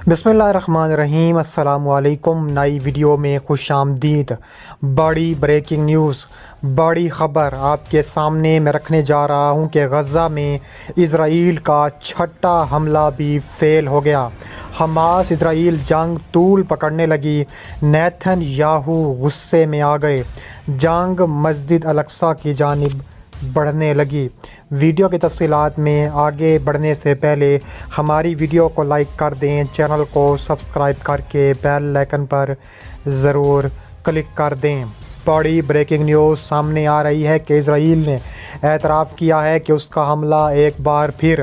बिस्मिल्लाहिर्रहमानिर्रहीम। अस्सलामु अलैकुम। नई वीडियो में खुश आमदीद। बड़ी ब्रेकिंग न्यूज़, बड़ी ख़बर आपके सामने मैं रखने जा रहा हूं कि गज़ा में इज़राइल का छठा हमला भी फ़ेल हो गया। हमास इज़राइल जंग तूल पकड़ने लगी। नेतन्याहू गुस्से में आ गए। जंग मस्जिद अल-अक़सा की जानिब बढ़ने लगी। वीडियो की तफ़सीलात में आगे बढ़ने से पहले हमारी वीडियो को लाइक कर दें, चैनल को सब्सक्राइब करके बेल आइकन पर ज़रूर क्लिक कर दें। बड़ी ब्रेकिंग न्यूज़ सामने आ रही है कि इज़राइल ने एतराफ़ किया है कि उसका हमला एक बार फिर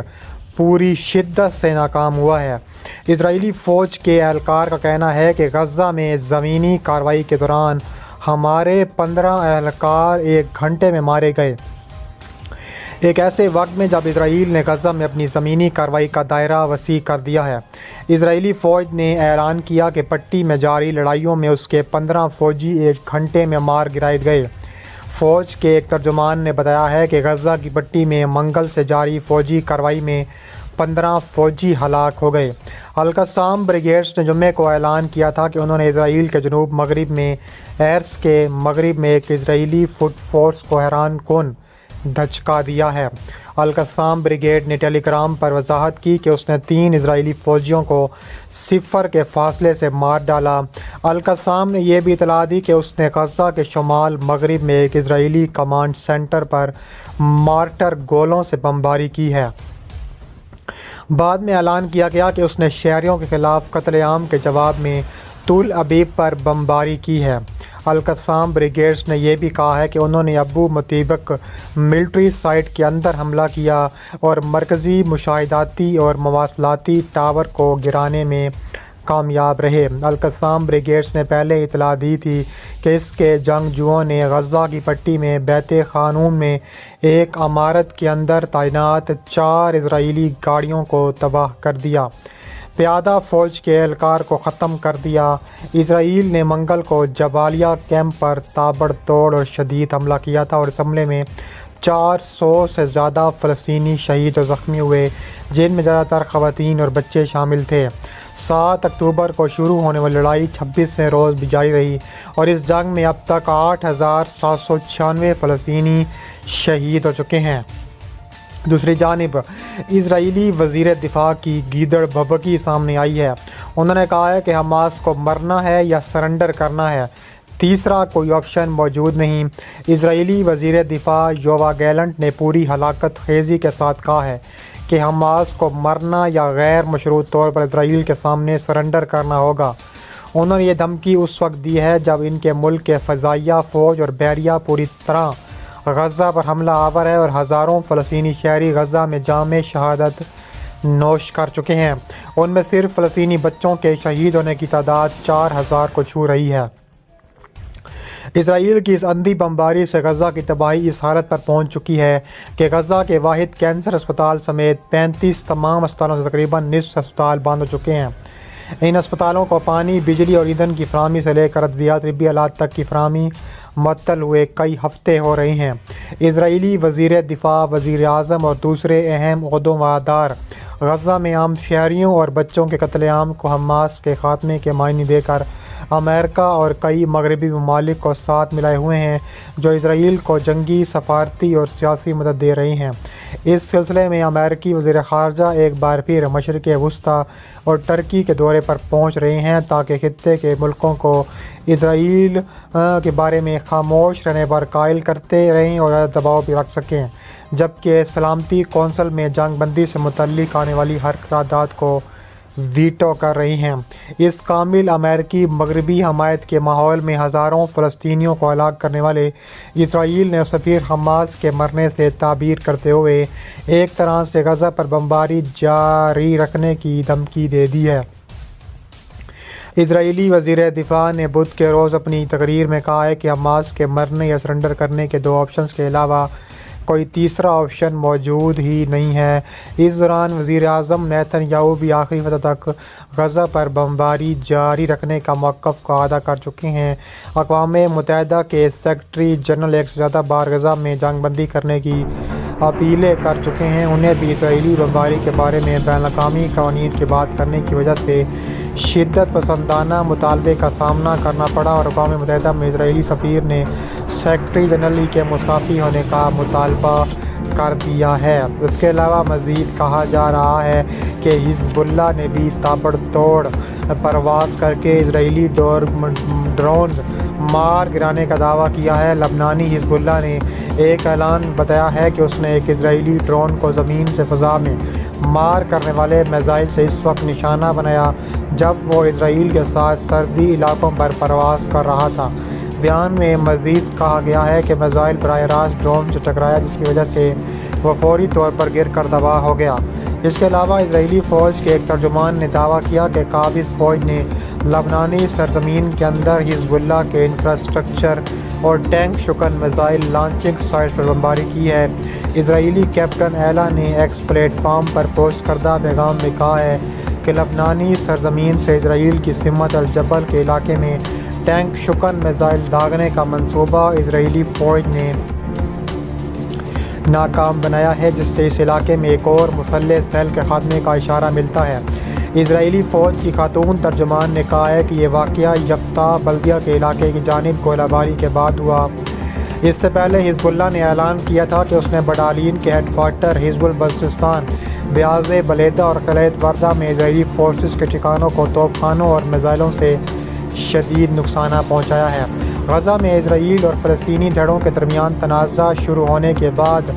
पूरी शिद्दत से नाकाम हुआ है। इज़राइली फ़ौज के एहलकार का कहना है कि गज़ा में ज़मीनी कार्रवाई के दौरान हमारे 15 एहलकार एक घंटे में मारे गए। एक ऐसे वक्त में जब इज़राइल ने गज़ा में अपनी ज़मीनी कार्रवाई का दायरा वसी कर दिया है। इज़राइली फ़ौज ने ऐलान किया कि पट्टी में जारी लड़ाइयों में उसके 15 फ़ौजी एक घंटे में मार गिराए गए। फ़ौज के एक तर्जुमान ने बताया है कि गज़ा की पट्टी में मंगल से जारी फ़ौजी कार्रवाई में 15 फ़ौजी हलाक हो गए। अल-क़स्साम ब्रिगेड्स ने जुम्मे को ऐलान किया था कि उन्होंने इज़राइल के जनूब मगरिब में एर्स के मगरिब में एक इज़राइली फुट फोर्स को हैरान कुन धचका दिया है। अल-क़स्साम ब्रिगेड ने टेलीग्राम पर वजाहत की कि उसने 3 इज़राइली फ़ौजियों को सिफर के फासले से मार डाला। अल-क़स्साम ने यह भी इतला दी कि उसने गज़ा के शुमाल मगरिब में एक इज़राइली कमांड सेंटर पर मार्टर गोलों से बमबारी की है। बाद में ऐलान किया गया कि उसने शहरियों के खिलाफ कत्लेआम के जवाब में तुल अबीब पर बमबारी की है। अल-क़स्साम ब्रिगेड्स ने यह भी कहा है कि उन्होंने अबू मुतीबक मिलिट्री साइट के अंदर हमला किया और मरकज़ी मुशाहिदाती और मवासलाती टावर को गिराने में कामयाब रहे। अल-क़स्साम ब्रिगेड्स ने पहले इतला दी थी कि इसके जंगजुओं ने गज़ा की पट्टी में बैत ख़ानून में एक इमारत के अंदर तैनात 4 इज़राइली गाड़ियों को तबाह कर दिया, प्यादा फ़ौज के एहलकार को ख़त्म कर दिया। इज़राइल ने मंगल को जबालिया कैंप पर ताबड़तोड़ और शदीद हमला किया था और इस हमले में 400 से ज़्यादा फ़लस्तीनी शहीद और ज़ख्मी हुए, जिनमें ज़्यादातर ख़वातीन और बच्चे शामिल थे। 7 अक्टूबर को शुरू होने वाली लड़ाई 26वें रोज़ भी जारी रही और इस जंग में अब तक 8796 फ़लस्तीनी शहीद हो चुके हैं। दूसरी जानिब इज़राइली वज़ीर दिफ़ा की गीदड़ भभकी सामने आई है। उन्होंने कहा है कि हमास को मरना है या सरेंडर करना है, तीसरा कोई ऑप्शन मौजूद नहीं। इज़राइली वज़ीर दिफ़ा योवा गैलेंट ने पूरी हलाकत खेज़ी के साथ कहा है कि हमास को मरना या गैर मशरूत तौर पर इज़राइल के सामने सरेंडर करना होगा। उन्होंने ये धमकी उस वक्त दी है जब इनके मुल्क के फ़ज़ाइया फ़ौज और बहरिया पूरी तरह गज़ा पर हमला आवर है और हज़ारों फ़लस्तीनी शहरी गज़ा में जामे शहादत नोश कर चुके हैं। उनमें सिर्फ फ़लस्तीनी बच्चों के शहीद होने की तादाद 4000 को छू रही है। इज़राइल की इस अंधी बमबारी से गज़ा की तबाही इस हालत पर पहुंच चुकी है कि गज़ा के वाहिद कैंसर अस्पताल समेत 35 तमाम अस्पतालों से तकरीबन निस्फ अस्पताल बंद हो चुके हैं। इन अस्पतालों को पानी, बिजली और ईंधन की फराहमी से लेकर अद्वियात तिब्बी आलात तक की फराहमी मअतल हुए कई हफ्ते हो रहे हैं। इज़राइली वज़ीर दिफ़ा, वज़ीर आज़म और दूसरे अहम ओहदेदार गज़ा में आम शहरियों और बच्चों के कत्लेआम को हमास के ख़ात्मे के मायने देकर अमेरिका और कई मगरबी ममालिक को साथ मिलाए हुए हैं, जो इज़राइल को जंगी, सफारती और सियासी मदद दे रहे हैं। इस सिलसिले में अमेरिकी वज़ीर ख़ारजा एक बार फिर मशरिक़ वुस्ता और टर्की के दौरे पर पहुंच रहे हैं ताकि खित्ते के मुल्कों को इज़राइल के बारे में खामोश रहने पर कायल करते रहें और ज़्यादा दबाव भी रख सकें, जबकि सलामती कौंसल में जंग बंदी से मुतल्लिक़ आने वाली हर करारदाद को वीटो कर रही हैं। इस कामिल अमेरिकी मगरबी हमायत के माहौल में हज़ारों फ़लस्तीनियों को हलाक करने वाले इज़राइल ने सफ़ीर हमास के मरने से ताबीर करते हुए एक तरह से गज़ा पर बमबारी जारी रखने की धमकी दे दी है। इज़राइली वज़ीर दिफ़ा ने बुध के रोज़ अपनी तकरीर में कहा है कि हमास के मरने या सरेंडर करने के 2 ऑप्शंस के अलावा कोई तीसरा ऑप्शन मौजूद ही नहीं है। इस दौरान वज़ीर आज़म नेतन्याहू भी आखिरी वक्त तक गज़ा पर बमबारी जारी रखने का मौक़िफ़ का अदा कर चुके हैं। अक़वाम मुत्तहिदा के सेक्रेटरी जनरल एक से ज़्यादा बार गज़ा में जंग बंदी करने की अपीलें कर चुके हैं, उन्हें भी इसराइली बमबारी के बारे में बैन अवी قوانین کی بات کرنے کی وجہ سے شدت پسندانہ مطالبے کا سامنا کرنا پڑا اور اقوام متحدہ میں اسرائیلی سفیر نے سیکرٹری جنرل کے مستعفی ہونے کا مطالبہ کر دیا ہے۔ اس کے علاوہ مزید کہا جا رہا ہے کہ حزب اللہ نے بھی تابڑ توڑ پرواز کر کے اسرائیلی ڈرونز مار گرانے کا دعویٰ کیا ہے۔ لبنانی حزب اللہ نے ایک اعلان بتایا ہے کہ اس نے ایک اسرائیلی ڈرون کو زمین سے فضا میں مار کرنے والے میزائل سے اس وقت نشانہ بنایا جب وہ اسرائیل کے ساتھ سرحدی علاقوں پر پرواز کر رہا تھا۔ بیان میں مزید کہا گیا ہے کہ میزائل براہ راست ڈرون سے ٹکرایا جس کی وجہ سے وہ فوری طور پر گر کر تباہ ہو گیا۔ اس کے علاوہ اسرائیلی فوج کے ایک ترجمان نے دعویٰ کیا کہ قابض فوج نے لبنانی سرزمین کے اندر حزب اللہ کے انفراسٹرکچر اور ٹینک شکن میزائل لانچنگ سائٹ پر بمباری کی ہے۔ اسرائیلی کیپٹن ایلا نے ایکس پلیٹ فارم پر پوسٹ کردہ پیغام میں کہا ہے کہ لبنانی سرزمین سے اسرائیل کی سمت الجبل کے علاقے میں ٹینک شکن میزائل داغنے کا منصوبہ اسرائیلی فوج نے ناکام بنایا ہے، جس سے اس علاقے میں ایک اور مسلح سیل کے خاتمے کا اشارہ ملتا ہے۔ اسرائیلی فوج کی خاتون ترجمان نے کہا ہے کہ یہ واقعہ یفتح بلدیہ کے علاقے کی جانب گولہ باری کے بعد ہوا۔ اس سے پہلے حزب اللہ نے اعلان کیا تھا کہ اس نے بٹالین کے ہیڈ کوارٹر حزب البلوچستان، بیاض بلیدہ اور قلعہ وردہ میں اسرائیلی فورسز کے ٹھکانوں کو توپ خانوں اور میزائلوں سے شدید نقصان پہنچایا ہے۔ غزہ میں اسرائیل اور فلسطینی دھڑوں کے درمیان تنازع شروع ہونے کے بعد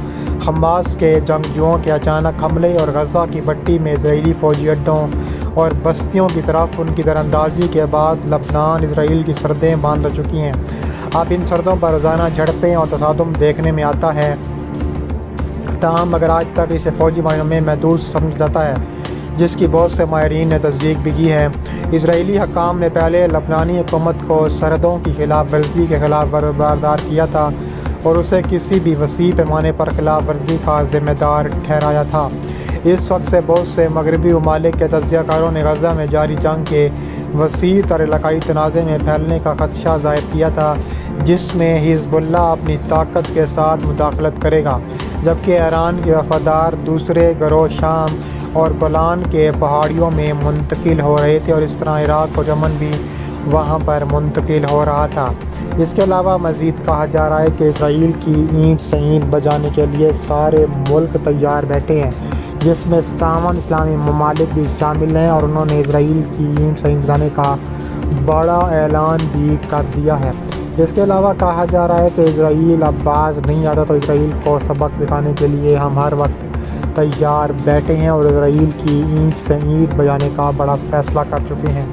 حماس کے جنگجوؤں کے اچانک حملے اور غزہ کی پٹی میں اسرائیلی فوجی اڈوں اور بستیوں کی طرف ان کی دراندازی کے بعد لبنان اسرائیل کی سرحدیں بند ہو چکی ہیں۔ اب ان سرحدوں پر روزانہ جھڑپیں اور تصادم دیکھنے میں آتا ہے، تاہم مگر آج تک اسے فوجی معنوں میں محدود سمجھا جاتا ہے، جس کی بہت سے ماہرین نے تصدیق بھی کی ہے۔ اسرائیلی حکام نے پہلے لبنانی حکومت کو سرحدوں کی خلاف ورزی کے خلاف خبردار کیا تھا اور اسے کسی بھی وسیع پیمانے پر خلاف ورزی کا ذمہ دار ٹھہرایا تھا۔ اس وقت سے بہت سے مغربی ممالک کے تجزیہ کاروں نے غزہ میں جاری جنگ کے وسیع تر علاقائی تنازع میں پھیلنے کا خدشہ ظاہر کیا تھا، جس میں حزب اللہ اپنی طاقت کے ساتھ مداخلت کرے گا، جبکہ ایران کے وفادار دوسرے گروہ شام اور گولان کے پہاڑیوں میں منتقل ہو رہے تھے اور اس طرح عراق اور یمن بھی وہاں پر منتقل ہو رہا تھا۔ اس کے علاوہ مزید کہا جا رہا ہے کہ اسرائیل کی اینٹ سے اینٹ بجانے کے لیے سارے ملک تیار بیٹھے ہیں، جس میں 57 اسلامی ممالک بھی شامل ہیں، اور انہوں نے اسرائیل کی اینٹ سے اینٹ بجانے کا بڑا اعلان بھی کر دیا ہے۔ اس کے علاوہ کہا جا رہا ہے کہ اسرائیل اب باز نہیں آتا، تو اسرائیل کو سبق سکھانے کے لیے ہم ہر وقت تیار بیٹھے ہیں اور اسرائیل کی اینٹ سے اینٹ بجانے کا بڑا فیصلہ کر چکے ہیں۔